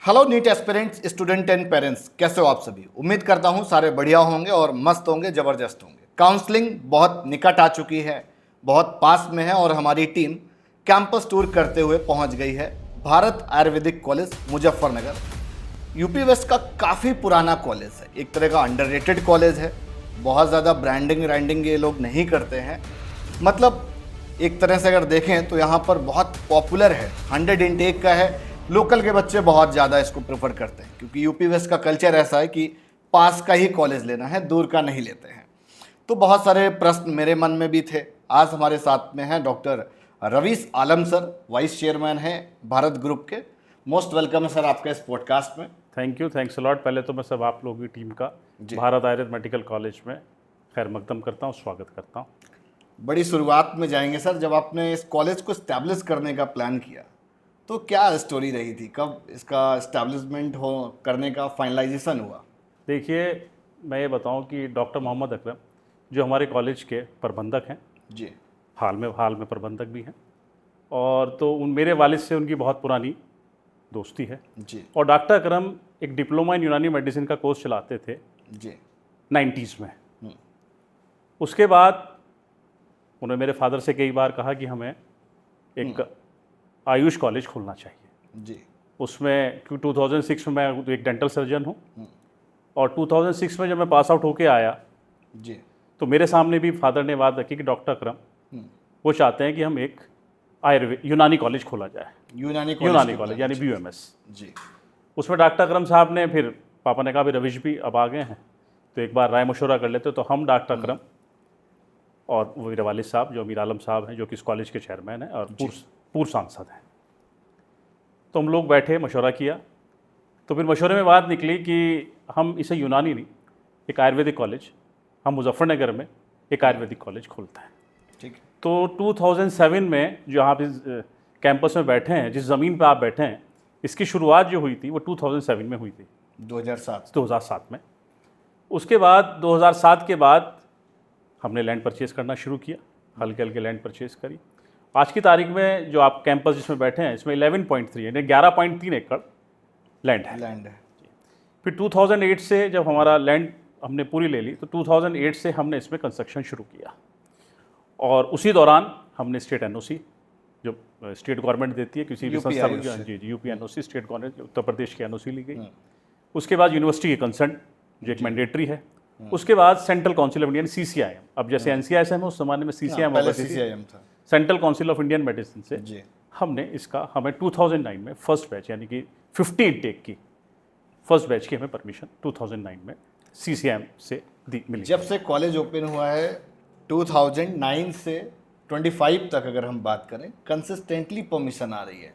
Hello NEET aspirants, student and parents, कैसे हो आप सभी। उम्मीद करता हूँ सारे बढ़िया होंगे और मस्त होंगे, ज़बरदस्त होंगे। काउंसलिंग बहुत निकट आ चुकी है, बहुत पास में है और हमारी टीम कैंपस टूर करते हुए पहुँच गई है Bharat Ayurvedic college Muzaffarnagar. UP west का काफ़ी पुराना कॉलेज है, एक तरह का अंडररेटेड कॉलेज है। बहुत ज़्यादा ब्रांडिंग ये लोग नहीं करते हैं, मतलब एक तरह से अगर देखें तो यहाँ पर बहुत पॉपुलर है, 100 इनटेक का है। लोकल के बच्चे बहुत ज़्यादा इसको प्रेफर करते हैं क्योंकि यूपी वेस्ट का कल्चर ऐसा है कि पास का ही कॉलेज लेना है, दूर का नहीं लेते हैं। तो बहुत सारे प्रश्न मेरे मन में भी थे। आज हमारे साथ में हैं डॉक्टर रवीश आलम सर, वाइस चेयरमैन हैं भारत ग्रुप के। मोस्ट वेलकम है सर आपका इस पॉडकास्ट में। Thanks a lot. पहले तो मैं सब आप लोगों की टीम का भारत आयुर्वेद मेडिकल कॉलेज में खैर मकदम करता हूँ, स्वागत करता हूँ। बड़ी शुरुआत में जाएंगे सर, जब आपने इस कॉलेज को इस्टेब्लिश करने का प्लान किया तो क्या स्टोरी रही थी, कब इसका इस्टेब्लिशमेंट हो करने का फाइनलाइजेशन हुआ? देखिए, मैं ये बताऊँ कि डॉक्टर मोहम्मद अकरम जो हमारे कॉलेज के प्रबंधक हैं जी, हाल में प्रबंधक भी हैं, और तो मेरे वालिद से उनकी बहुत पुरानी दोस्ती है जी, और डॉक्टर अकरम एक डिप्लोमा इन यूनानी मेडिसिन का कोर्स चलाते थे जी। 90s में। उसके बाद उन्होंने मेरे फादर से कई बार कहा कि हमें एक आयुष कॉलेज खोलना चाहिए। जी, उसमें 2006 में मैं एक डेंटल सर्जन हूँ और 2006 में जब मैं पास आउट होके आया जी, तो मेरे सामने भी फादर ने बात रखी कि डॉक्टर अकरम वो चाहते हैं कि हम एक आयुर्वेद यूनानी कॉलेज खोला जाए, यूनानी कॉलेज यानी BUMS। जी, उसमें डॉक्टर अकरम साहब ने, फिर पापा ने कहा भी रविश भी अब आ गए हैं तो एक बार राय मशवरा कर लेते। तो हम डॉक्टर अकरम और वो मेरे वालिद साहब जो मीर आलम साहब हैं, जो कि इस कॉलेज के चेयरमैन हैं और पूर्व सांसद हैं, तो हम लोग बैठे, मशवरा किया। तो फिर मशवरे में बात निकली कि हम इसे यूनानी नहीं, एक आयुर्वेदिक कॉलेज, हम मुजफ्फरनगर में एक आयुर्वेदिक कॉलेज खोलते हैं। ठीक है। तो 2007 में जो आप इस कैंपस में बैठे हैं, जिस ज़मीन पर आप बैठे हैं, इसकी शुरुआत जो हुई थी वो 2007 में हुई थी, 2007 में। उसके बाद 2007 के बाद हमने लैंड परचेज़ करना शुरू किया, हल्के हल्के लैंड परचेज़ करी। आज की तारीख में जो आप कैंपस जिसमें बैठे हैं, इसमें 11.3 यानी 11.3 एकड़ लैंड है। फिर 2008 से जब हमारा लैंड हमने पूरी ले ली तो 2008 से हमने इसमें कंस्ट्रक्शन शुरू किया और उसी दौरान हमने स्टेट NOC जो स्टेट गवर्नमेंट देती है किसी भी संस्था में, जी UP NOC, state government Uttar Pradesh की NOC ली गई। उसके बाद यूनिवर्सिटी की कंसर्न जो एक मैंडेटरी है। उसके बाद central council of Indian CCIM, अब जैसे NCISM है उस जमाने में CCIM था, central council of Indian medicine से हमने इसका, हमें 2009 में फर्स्ट बैच यानी कि 50 इनटेक की फर्स्ट बैच की हमें परमिशन 2009 में CCIM से मिली। जब से कॉलेज ओपन हुआ है 2009 से 25 तक अगर हम बात करें, कंसिस्टेंटली परमिशन आ रही है,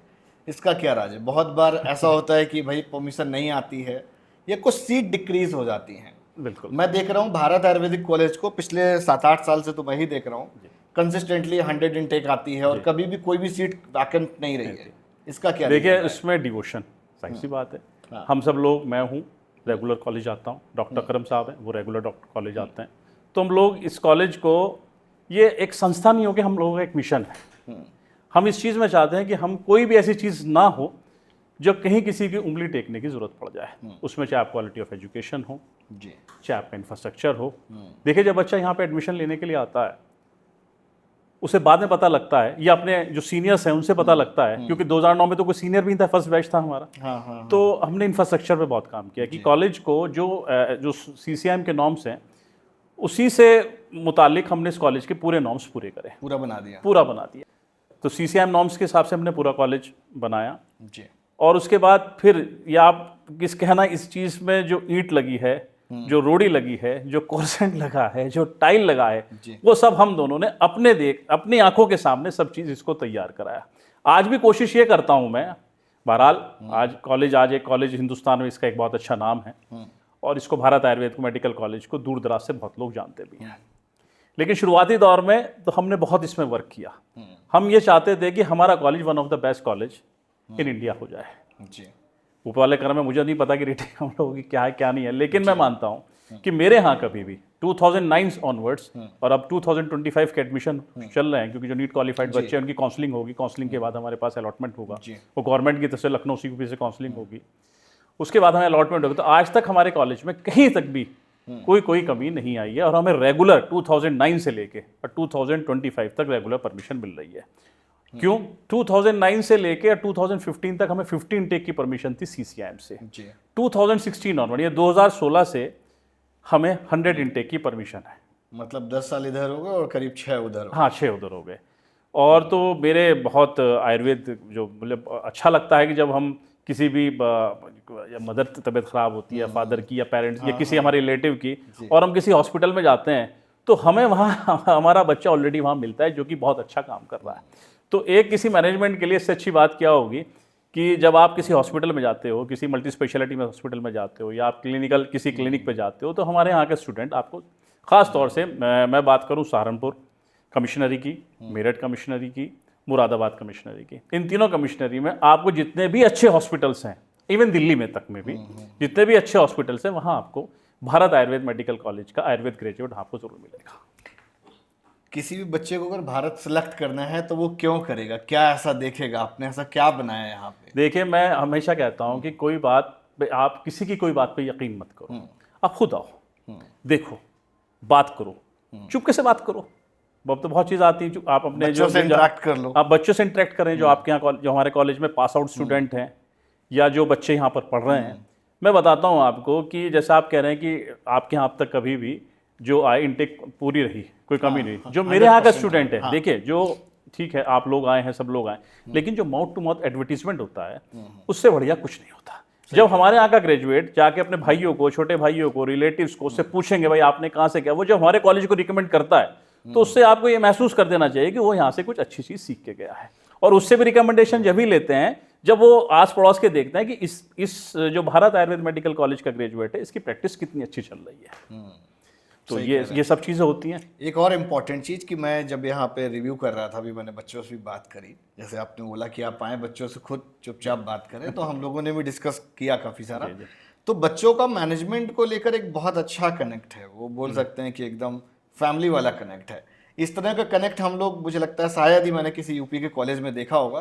इसका क्या राज है? बहुत बार ऐसा होता है कि भाई परमिशन नहीं आती है या कुछ सीट डिक्रीज हो जाती हैं। बिल्कुल, मैं देख रहा हूँ भारत आयुर्वेदिक कॉलेज को पिछले 7-8 साल से तो मैं ही देख रहा हूँ, कंसिस्टेंटली 100 इनटेक आती है और कभी भी कोई भी सीट वैकेंट नहीं रही है। इसका क्या? देखिए, इसमें डिवोशन, सही सी बात है। हम सब लोग, मैं हूँ रेगुलर कॉलेज आता हूँ, डॉक्टर करम साहब हैं वो रेगुलर डॉक्टर कॉलेज आते हैं। तो हम लोग इस कॉलेज को, ये एक संस्था नहीं हो कि हम लोगों का एक मिशन है। हम इस चीज़ में चाहते हैं कि हम कोई भी ऐसी चीज़ ना हो जो कहीं किसी की उंगली टेकने की ज़रूरत पड़ जाए। उसमें चाहे आप क्वालिटी ऑफ एजुकेशन हो, चाहे आपका इंफ्रास्ट्रक्चर हो। देखिए, जब बच्चा यहाँ पे एडमिशन लेने के लिए आता है उसे बाद में पता लगता है, या अपने जो सीनियर्स हैं उनसे पता लगता है, क्योंकि 2009 में तो कोई सीनियर भी नहीं था, फर्स्ट बैच था हमारा। तो हमने इंफ्रास्ट्रक्चर पे बहुत काम किया कि कॉलेज को जो CCIM के नॉर्म्स हैं उसी से मुतालिक हमने इस कॉलेज के पूरे नॉर्म्स पूरे करे, पूरा बना दिया। तो CCIM नॉर्म्स के हिसाब से हमने पूरा कॉलेज बनाया जी। और उसके बाद फिर या आप किस कहना, इस चीज़ में जो ईंट लगी है, जो रोड़ी लगी है, जो कोरसेंट लगा है, जो टाइल लगा है, वो सब हम दोनों ने अपनी आंखों के सामने सब चीज़ इसको तैयार कराया। आज भी कोशिश ये करता हूँ मैं, बहरहाल आज एक कॉलेज हिंदुस्तान में, इसका एक बहुत अच्छा नाम है और इसको भारत आयुर्वेद मेडिकल कॉलेज को दूर दराज से बहुत लोग जानते भी हैं। लेकिन शुरुआती दौर में तो हमने बहुत इसमें वर्क किया। हम ये चाहते थे कि हमारा college one of the best college in India हो जाए जी। ऊपर वाले क्रम में मुझे नहीं पता कि रेटिंग हम लोगों की क्या है क्या नहीं है, लेकिन मैं मानता हूँ कि मेरे यहाँ कभी भी 2009 ऑनवर्ड्स और अब 2025 के एडमिशन चल रहे हैं, क्योंकि जो नीट क्वालिफाइड बच्चे हैं उनकी काउंसलिंग होगी, काउंसलिंग के बाद हमारे पास अलॉटमेंट होगा, वो गवर्नमेंट की तरफ से लखनऊ CUP से काउंसलिंग होगी। उसके बाद हमें अलॉटमेंट होगी। तो आज तक हमारे कॉलेज में कहीं तक भी कोई कमी नहीं आई है और हमें रेगुलर 2009 से लेके और 2025 तक रेगुलर परमिशन मिल रही है। क्यों? 2009 से लेके 2015 तक हमें 15 टेक की परमिशन थी CCIM से। 2016 ऑनवर्ड, ये 2016 से हमें 100 इनटेक की परमिशन है। मतलब 10 साल इधर हो गए और करीब 6 उधर हो। हाँ, 6 उधर हो गए। और तो मेरे बहुत आयुर्वेद जो मतलब अच्छा लगता है कि जब हम किसी भी मदर की तबीयत ख़राब होती है, फादर की या पेरेंट्स या किसी हमारे रिलेटिव की, और हम किसी हॉस्पिटल में जाते हैं तो हमें वहाँ हमारा बच्चा ऑलरेडी वहाँ मिलता है जो कि बहुत अच्छा काम कर रहा है। तो एक किसी मैनेजमेंट के लिए इससे अच्छी बात क्या होगी कि जब आप किसी हॉस्पिटल में जाते हो, किसी मल्टी स्पेशलिटी में हॉस्पिटल में जाते हो या आप किसी क्लिनिक पे जाते हो, तो हमारे यहाँ के स्टूडेंट आपको ख़ास तौर से मैं बात करूँ सहारनपुर कमिश्नरी की, मेरठ कमिश्नरी की, मुरादाबाद कमिश्नरी की, इन तीनों कमिश्नरी में आपको जितने भी अच्छे हॉस्पिटल्स हैं, इवन दिल्ली में तक में भी जितने भी अच्छे हॉस्पिटल्स हैं, वहाँ आपको भारत आयुर्वेद मेडिकल कॉलेज का आयुर्वेद ग्रेजुएट आपको जरूर मिलेगा। किसी भी बच्चे को अगर भारत सेलेक्ट करना है तो वो क्यों करेगा? क्या ऐसा देखेगा? आपने ऐसा क्या बनाया है यहाँ पे? देखिए, मैं हमेशा कहता हूँ कि कोई बात आप किसी की कोई बात पे यकीन मत करो। आप खुद आओ, देखो, बात करो, चुपके से बात करो। अब तो बहुत चीज़ आती है, आप अपने बच्चों से इंटरेक्ट कर लो। आप बच्चों से इंटरेक्ट करें जो आपके यहाँ जो हमारे कॉलेज में पास आउट स्टूडेंट हैं या जो बच्चे यहाँ पर पढ़ रहे हैं। मैं बताता हूँ आपको कि जैसा आप कह रहे हैं कि आपके यहाँ अब तक कभी भी जो आए इनटेक पूरी रही, कोई कमी नहीं। जो मेरे यहाँ का स्टूडेंट है, देखिए, जो ठीक है आप लोग आए हैं, सब लोग आए, लेकिन जो माउथ टू माउथ एडवर्टीजमेंट होता है उससे बढ़िया कुछ नहीं होता। जब हमारे यहाँ का ग्रेजुएट जाके अपने भाइयों को, छोटे भाइयों को, रिलेटिव्स को उससे पूछेंगे भाई आपने कहाँ से किया, वो जब हमारे कॉलेज को रिकमेंड करता है तो उससे आपको ये महसूस कर देना चाहिए कि वो यहाँ से कुछ अच्छी चीज़ सीख के गया है। और उससे भी रिकमेंडेशन जब भी लेते हैं जब वो आस पड़ोस के देखते हैं कि इस जो भारत आयुर्वेद मेडिकल कॉलेज का ग्रेजुएट है, इसकी प्रैक्टिस कितनी अच्छी चल रही है। तो ये सब चीज़ें होती हैं। एक और इम्पॉर्टेंट चीज़ कि मैं जब यहाँ पे रिव्यू कर रहा था, अभी मैंने बच्चों से भी बात करी, जैसे आपने बोला कि आप आए बच्चों से खुद चुपचाप बात करें, तो हम लोगों ने भी डिस्कस किया काफ़ी सारा। तो बच्चों का मैनेजमेंट को लेकर एक बहुत अच्छा कनेक्ट है, वो बोल सकते हैं कि एकदम फैमिली वाला कनेक्ट है। इस तरह का कनेक्ट हम लोग, मुझे लगता है शायद ही मैंने किसी यूपी के कॉलेज में देखा होगा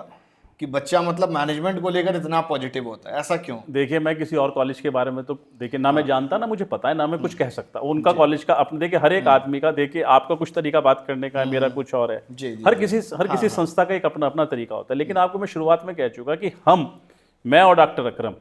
कि बच्चा मतलब मैनेजमेंट को लेकर इतना पॉजिटिव होता है। ऐसा क्यों? देखिए, मैं किसी और कॉलेज के बारे में तो देखिए ना मैं जानता ना मुझे पता है ना मैं कुछ कह सकता। उनका कॉलेज का अपने, देखिए हर एक आदमी का, देखिए आपका कुछ तरीका बात करने का है, मेरा कुछ और है। हर किसी संस्था का एक अपना अपना तरीका होता है। लेकिन आपको मैं शुरुआत में कह चुका कि मैं और डॉक्टर अकरम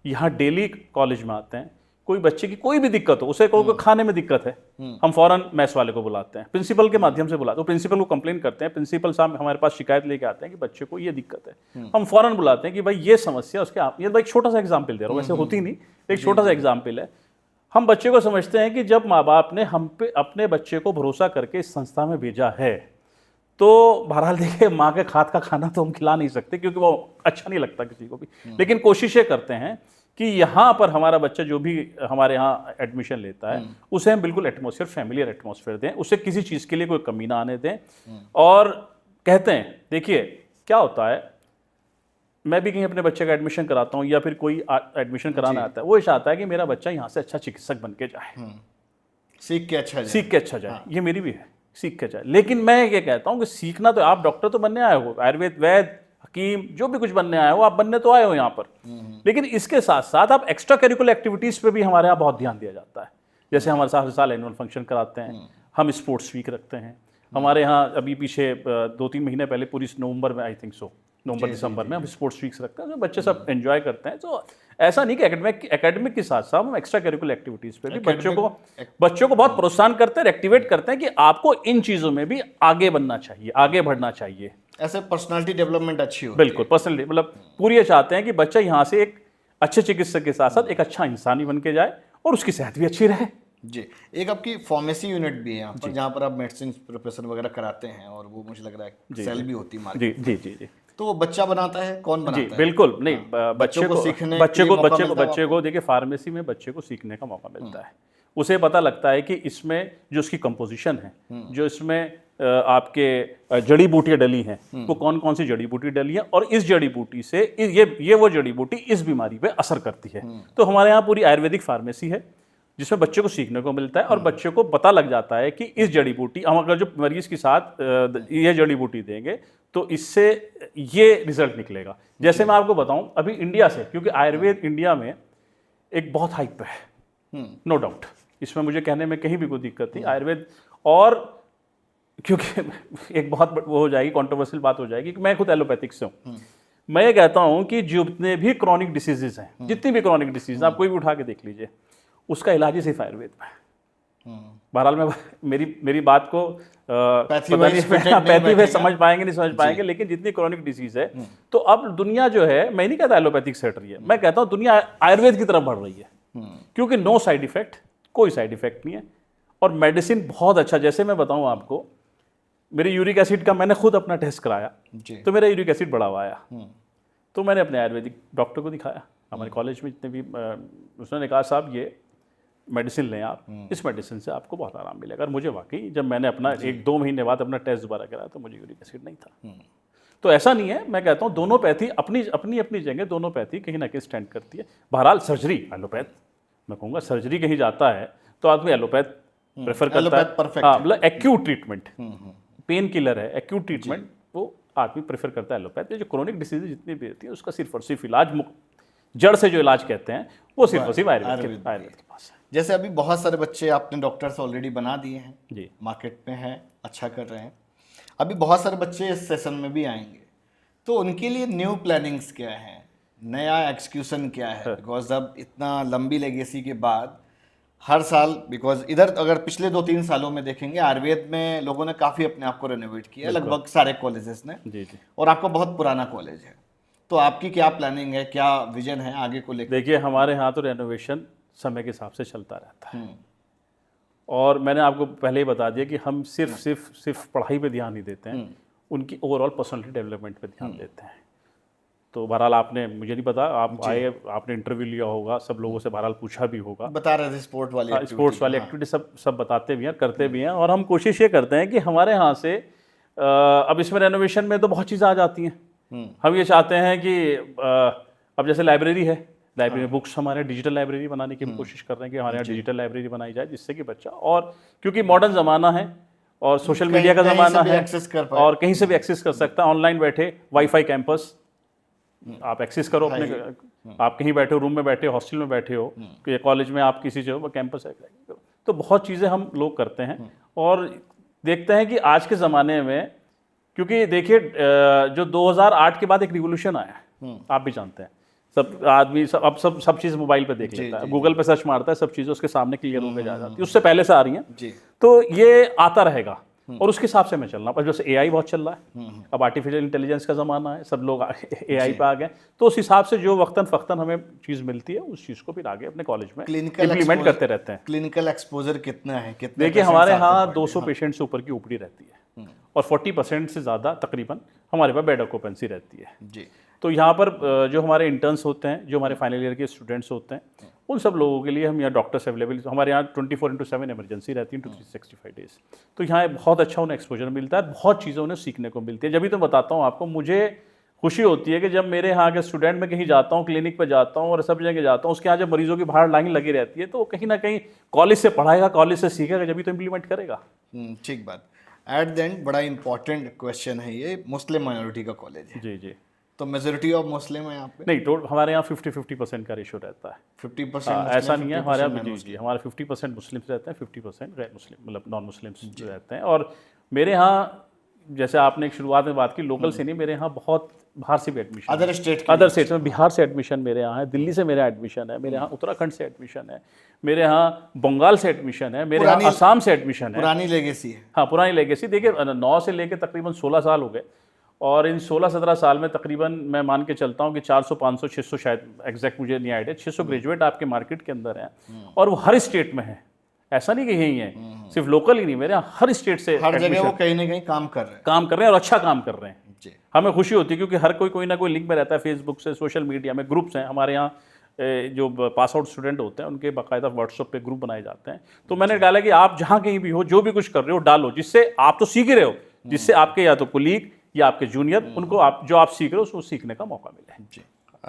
यहाँ डेली कॉलेज में आते हैं। कोई बच्चे की कोई भी दिक्कत हो, उसे कोई खाने में दिक्कत है, हम फौरन मैस वाले को बुलाते हैं, प्रिंसिपल के माध्यम से बुलाते हैं, प्रिंसिपल को कंप्लेन करते हैं, प्रिंसिपल साहब हमारे पास शिकायत लेके आते हैं कि बच्चे को ये दिक्कत है, हम फौरन बुलाते हैं कि भाई ये समस्या उसके आप, ये एक छोटा सा एग्जाम्पल दे रहा हूँ, वैसे होती नहीं, एक छोटा सा एग्जाम्पल है। हम बच्चे को समझते हैं कि जब माँ बाप ने हम पे अपने बच्चे को भरोसा करके इस संस्था में भेजा है, तो बहरहाल देखिए माँ के हाथ का खाना तो हम खिला नहीं सकते क्योंकि वो अच्छा नहीं लगता किसी को भी, लेकिन कोशिशें करते हैं कि यहाँ पर हमारा बच्चा जो भी हमारे यहाँ एडमिशन लेता है उसे हम बिल्कुल एटमॉस्फेयर, फैमिलियर एटमॉस्फेयर दें, उसे किसी चीज़ के लिए कोई कमी ना आने दें। और कहते हैं, देखिए क्या होता है, मैं भी कहीं अपने बच्चे का एडमिशन कराता हूँ या फिर कोई एडमिशन कराना आता है, वो चाहता है कि मेरा बच्चा यहाँ से अच्छा चिकित्सक बन के जाए, सीख के अच्छा जाए। ये मेरी भी है, सीख के जाए। लेकिन मैं ये कहता हूँ कि सीखना तो, आप डॉक्टर तो बनने आए हो, आयुर्वेद वैद हकीम जो भी कुछ बनने आए हो, आप बनने तो आए हो यहाँ पर, लेकिन इसके साथ साथ आप एक्स्ट्रा करिकुलर एक्टिविटीज़ पे भी हमारे यहाँ बहुत ध्यान दिया जाता है। जैसे हमारे साथ हर साल एनुअल फंक्शन कराते हैं, हम स्पोर्ट्स वीक रखते हैं। हमारे यहाँ अभी पीछे 2-3 महीने पहले पूरी नवंबर में, आई थिंक सो नवंबर दिसंबर में हम स्पोर्ट्स वीक्स रखते हैं, तो बच्चे सब एंजॉय करते हैं। तो ऐसा नहीं कि एकेडमिक के साथ साथ हम एक्स्ट्रा करिकुलर एक्टिविटीज़ पे भी बच्चों को बहुत प्रोत्साहन करते हैं, एक्टिवेट करते हैं कि आपको इन चीज़ों में भी आगे बनना चाहिए, आगे बढ़ना चाहिए। ऐसे पर्सनालिटी डेवलपमेंट अच्छी होती बिल्कुल, पर्सनली मतलब पूरी चाहते हैं कि बच्चा यहाँ से एक अच्छे चिकित्सक के साथ साथ एक अच्छा इंसान ही बन के जाए और उसकी सेहत भी अच्छी रहे। जी, एक आपकी फार्मेसी यूनिट भी है यहाँ पर, जहाँ पर आप मेडिसिन प्रिपरेशन वगैरह कराते हैं, और वो मुझे लग रहा है सेल भी होती है मार्केट। जी। तो वो बच्चा बनाता है, कौन बनाता है? बिल्कुल नहीं, बच्चे को देखिए, फार्मेसी में बच्चे को सीखने का मौका मिलता है। उसे पता लगता है कि इसमें जो उसकी कंपोजिशन है, जो इसमें आपके जड़ी बूटियाँ डली हैं, वो कौन कौन सी जड़ी बूटी डली है, और इस जड़ी बूटी से ये वो जड़ी बूटी इस बीमारी पे असर करती है। तो हमारे यहाँ पूरी आयुर्वेदिक फार्मेसी है, जिसमें बच्चे को सीखने को मिलता है और बच्चे को पता लग जाता है कि इस जड़ी बूटी, हम अगर जो मरीज के साथ ये जड़ी बूटी देंगे तो इससे ये रिजल्ट निकलेगा। जैसे मैं आपको बताऊं, अभी इंडिया से, क्योंकि आयुर्वेद इंडिया में एक बहुत हाइप पे है, नो डाउट, इसमें मुझे कहने में कहीं भी कोई दिक्कत नहीं। आयुर्वेद, और क्योंकि एक बहुत वो हो जाएगी, कंट्रोवर्शियल बात हो जाएगी कि मैं खुद एलोपैथिक से हूँ। मैं ये कहता हूँ कि जितने भी क्रॉनिक डिसीजेज हैं, जितनी भी क्रॉनिक डिसीज आप कोई भी उठा के देख लीजिए, उसका इलाज ही सिर्फ आयुर्वेद में है। बहरहाल मैं मेरी बात को पैथी में समझ पाएंगे नहीं समझ पाएंगे, लेकिन जितनी क्रॉनिक डिसीज है, तो अब दुनिया जो है, मैं नहीं कहता एलोपैथिक से हट रही है, मैं कहता हूँ दुनिया आयुर्वेद की तरफ बढ़ रही है, क्योंकि नो साइड इफेक्ट, कोई साइड इफेक्ट नहीं है, और मेडिसिन बहुत अच्छा। जैसे मैं बताऊँ आपको, मेरे यूरिक एसिड का मैंने खुद अपना टेस्ट कराया, तो मेरा यूरिक एसिड बढ़ा हुआ आया, तो मैंने अपने आयुर्वेदिक डॉक्टर को दिखाया, हमारे कॉलेज में जितने भी, उसने कहा साहब ये मेडिसिन लें आप, इस मेडिसिन से आपको बहुत आराम मिलेगा। और मुझे वाकई, जब मैंने अपना 1-2 महीने बाद अपना टेस्ट दोबारा कराया तो मुझे यूरिक एसिड नहीं था। तो ऐसा नहीं है, मैं कहता हूँ दोनों पैथी अपनी अपनी अपनी जगह, दोनों पैथी कहीं ना कहीं स्टैंड करती है। बहरहाल सर्जरी, एलोपैथ, मैं कहूँगा सर्जरी कहीं जाता है तो आदमी एलोपैथ प्रेफर करता है। हाँ, मतलब एक्यूट ट्रीटमेंट, पेन किलर है, एक्यूट ट्रीटमेंट, वो आदमी प्रेफर करता है एलोपैथ। जो क्रोनिक डिसीज जितनी भी होती है उसका सिर्फ और सिर्फ इलाज, जड़ से जो इलाज कहते हैं, वो सिर्फ और सिर्फ आयुर्वेद के पास है। जैसे अभी बहुत सारे बच्चे आपने डॉक्टर्स ऑलरेडी बना दिए हैं जी, मार्केट में हैं, अच्छा कर रहे हैं, अभी बहुत सारे बच्चे इस सेशन में भी आएंगे, तो उनके लिए न्यू प्लानिंग्स क्या है, नया एक्सक्यूशन क्या है? बिकॉज अब इतना लंबी लेगेसी के बाद हर साल, बिकॉज इधर अगर पिछले 2-3 सालों में देखेंगे, आयुर्वेद में लोगों ने काफ़ी अपने आप को रेनोवेट किया, लगभग सारे कॉलेजेस ने, जी जी, और आपका बहुत पुराना कॉलेज है, तो आपकी क्या प्लानिंग है, क्या विजन है आगे को लेकर? देखिए हमारे यहाँ तो रेनोवेशन समय के हिसाब से चलता रहता है, और मैंने आपको पहले ही बता दिया कि हम सिर्फ पढ़ाई पे ध्यान नहीं देते हैं, उनकी ओवरऑल पर्सनालिटी डेवलपमेंट पे ध्यान देते हैं। तो बहरहाल आपने, मुझे नहीं पता, आप आए, आपने इंटरव्यू लिया होगा, सब लोगों से बहरहाल पूछा भी होगा, बता रहे थे स्पोर्ट्स वाली एक्टिविटी सब बताते भी हैं, करते भी हैं, और हम कोशिश ये करते हैं कि हमारे यहाँ से अब इसमें रेनोवेशन में तो बहुत चीज़ें आ जाती हैं। हम ये चाहते हैं कि अब जैसे लाइब्रेरी है, लाइब्रेरी में बुक्स, हमारे डिजिटल लाइब्रेरी बनाने की हम कोशिश कर रहे हैं कि हमारे यहाँ डिजिटल लाइब्रेरी बनाई जाए, जिससे कि बच्चा, और क्योंकि मॉडर्न ज़माना है और सोशल मीडिया का ज़माना है, और कहीं से भी एक्सेस कर सकता है, ऑनलाइन बैठे, वाईफाई कैंपस आप एक्सेस करो अपने, आप कहीं बैठे हो, रूम में बैठे हो, हॉस्टल में बैठे हो, कॉलेज में आप किसी जो कैंपस है, तो बहुत चीज़ें हम लोग करते हैं, और देखते हैं कि आज के ज़माने में, क्योंकि देखिए जो 2008 के बाद एक रिवोल्यूशन आया, आप भी जानते हैं, सब आदमी अब सब चीज़ मोबाइल पे देख लेता है, गूगल पे सर्च मारता है, सब चीज़ें उसके सामने क्लियर होकर जा जाती है, उससे पहले से आ रही हैं, तो ये आता रहेगा, और उसके हिसाब से मैं चलना। पर जैसे एआई बहुत चल रहा है, अब आर्टिफिशियल इंटेलिजेंस का ज़माना है, सब लोग एआई पे आ गए, तो उस हिसाब से जो वक्तन फ़क्तन हमें चीज़ मिलती है, उस चीज़ को फिर आगे अपने कॉलेज में इम्प्लीमेंट करते रहते हैं। क्लिनिकल एक्सपोजर कितना है? देखिए हमारे यहाँ 200 पेशेंट से ऊपर की ओपीडी रहती है, और 40% से ज़्यादा तकरीबन हमारे पास बेड ऑक्यूपेंसी रहती है जी। तो यहाँ पर जो हमारे इंटर्न्स होते हैं, जो हमारे फाइनल ईयर के स्टूडेंट्स होते हैं, उन सब लोगों के लिए हम यहाँ डॉक्टर्स अवेलेबल, हमारे यहाँ 24/7 इमरजेंसी रहती है, 365 डेज, तो यहाँ बहुत अच्छा उन्हें एक्सपोजर मिलता है, बहुत चीज़ें उन्हें सीखने को मिलती है। जब भी तो बताता हूँ आपको, मुझे खुशी होती है कि जब मेरे यहाँ के स्टूडेंट, मैं कहीं जाता हूँ, क्लिनिक पर जाता हूँ और सब जगह जाता हूँ, उसके यहाँ जब मरीजों की बाहर लाइन लगी रहती है, तो कहीं ना कहीं कॉलेज से पढ़ाएगा, कॉलेज से सीखेगा, जब भी तो इम्प्लीमेंट करेगा। ठीक बात। एट द एंड बड़ा इंपॉर्टेंट क्वेश्चन है, ये मुस्लिम माइनॉरिटी का कॉलेज है, जी जी, तो मेजोरिटी ऑफ मुस्लिम है यहाँ पे? नहीं, तो हमारे यहाँ 50-50% का रेशो रहता है। 50% ऐसा नहीं है हमारे यहाँ, जी, हमारे 50% मुस्लिम्स रहते हैं, 50% गैर मुस्लिम, मतलब नॉन मुस्लिम्स रहते हैं। और मेरे यहाँ, जैसे आपने एक शुरुआत में बात की, लोकल से नहीं, मेरे यहाँ बहुत बाहर से भी एडमिशन, अदर स्टेट में, बिहार से एडमिशन मेरे यहाँ है, दिल्ली से मेरा एडमिशन है, मेरे यहाँ उत्तराखंड से एडमिशन है, मेरे यहाँ बंगाल से एडमिशन है, मेरे यहाँ असम से एडमिशन है। पुरानी लेगेसी है। हाँ, पुरानी लेगेसी। देखिए 9 से लेकर तकरीबन 16 साल हो गए, और इन 16-17 साल में तकरीबन मैं मान के चलता हूँ कि 400, 500, 600, शायद एग्जैक्ट मुझे नहीं आइडिया, 600 ग्रेजुएट आपके मार्केट के अंदर हैं, और वो हर स्टेट में है, ऐसा नहीं कि यही है, सिर्फ लोकल ही नहीं, मेरे यहाँ हर स्टेट से, हर जगह वो कहीं ना कहीं काम कर रहे हैं और अच्छा काम कर रहे हैं। हमें खुशी होती है, क्योंकि हर कोई ना कोई लिंक में रहता है, फेसबुक से, सोशल मीडिया में ग्रुप्स हैं हमारे यहाँ, जो पास आउट स्टूडेंट होते हैं उनके बाकायदा व्हाट्सएप पे ग्रुप बनाए जाते हैं। तो मैंने डाला कि आप जहाँ कहीं भी हो, जो भी कुछ कर रहे हो डालो, जिससे आप तो सीख ही रहे हो, जिससे आपके या तो कुलीग या आपके जूनियर, उनको जो आप सीख रहे हो उसको सीखने का मौका मिले। जी।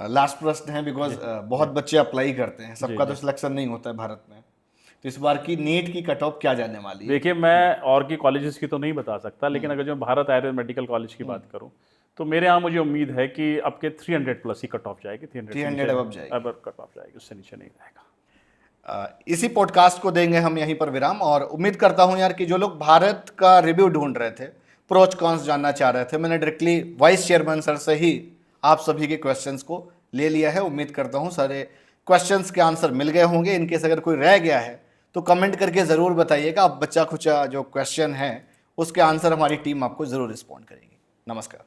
लास्ट प्रश्न है, बिकॉज बहुत बच्चे अप्लाई करते हैं, सबका तो सिलेक्शन नहीं होता है भारत में, तो इस बार की नीट की कट ऑफ क्या जाने वाली है? देखिए, मैं और की कॉलेजेस की तो नहीं बता सकता, लेकिन अगर जो भारत आयुर्वेद मेडिकल कॉलेज की बात करूं तो मेरे यहाँ मुझे उम्मीद है कि अब के 300 प्लस ही कट ऑफ जाएगी। 300 above जाएगी। अब कट ऑफ जाएगी, उससे नीचे नहीं रहेगा। इसी पॉडकास्ट को देंगे हम यहीं पर विराम, और उम्मीद करता हूं यार कि जो लोग भारत का रिव्यू ढूंढ रहे थे, प्रोच कॉन्स जानना चाह रहे थे, मैंने डायरेक्टली वाइस चेयरमैन सर से ही आप सभी के क्वेश्चंस को ले लिया है। उम्मीद करता हूं सारे क्वेश्चंस के आंसर मिल गए होंगे। इनकेस अगर कोई रह गया है तो कमेंट करके ज़रूर बताइएगा। अब बच्चा खुचा जो क्वेश्चन है उसके आंसर हमारी टीम आपको ज़रूर रिस्पॉन्ड करेगी। नमस्कार।